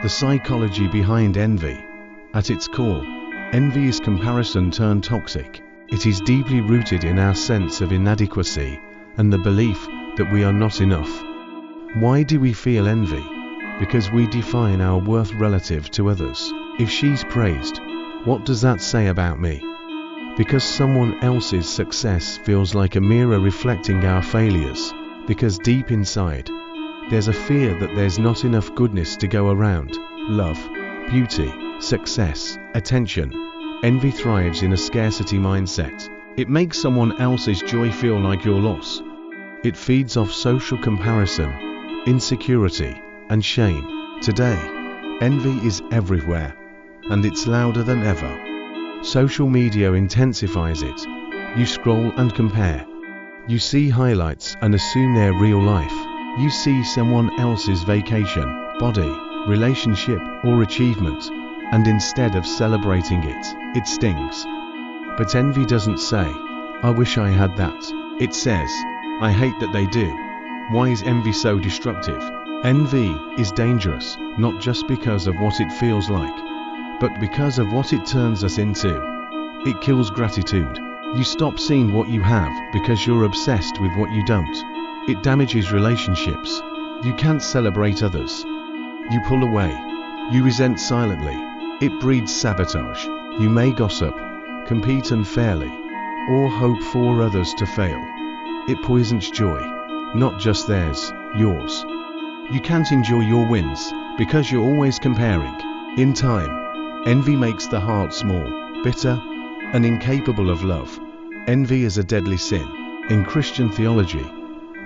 The psychology behind envy. At its core, envy is comparison turned toxic. It is deeply rooted in our sense of inadequacy and the belief that we are not enough. Why do we feel envy? Because we define our worth relative to others. If she's praised, what does that say about me? Because someone else's success feels like a mirror reflecting our failures. Because deep inside, there's a fear that there's not enough goodness to go around. Love, beauty, success, attention. Envy thrives in a scarcity mindset. It makes someone else's joy feel like your loss. It feeds off social comparison, insecurity, and shame. Today, envy is everywhere, and it's louder than ever. Social media intensifies it. You scroll and compare. You see highlights and assume they're real life. You see someone else's vacation, body, relationship, or achievement, and instead of celebrating it, it stings. But envy doesn't say, "I wish I had that." It says, "I hate that they do." Why is envy so destructive? Envy is dangerous, not just because of what it feels like, but because of what it turns us into. It kills gratitude. You stop seeing what you have because you're obsessed with what you don't. It damages relationships. You can't celebrate others. You pull away. You resent silently. It breeds sabotage. You may gossip, compete unfairly, or hope for others to fail. It poisons joy, not just theirs, yours. You can't enjoy your wins because you're always comparing. In time, envy makes the heart small, bitter, and incapable of love. Envy is a deadly sin. In Christian theology,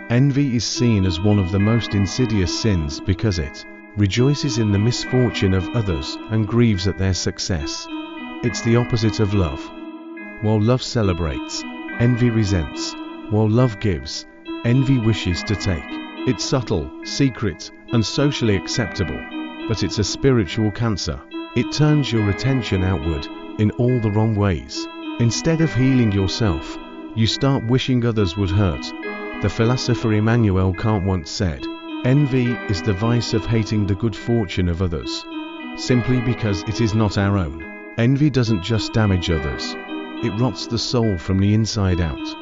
envy is seen as one of the most insidious sins because it rejoices in the misfortune of others and grieves at their success. It's the opposite of love. While love celebrates, envy resents. While love gives, envy wishes to take. It's subtle, secret, and socially acceptable, but it's a spiritual cancer. It turns your attention outward in all the wrong ways. Instead of healing yourself, you start wishing others would hurt. The philosopher Immanuel Kant once said, "Envy is the vice of hating the good fortune of others, simply because it is not our own." Envy doesn't just damage others, it rots the soul from the inside out.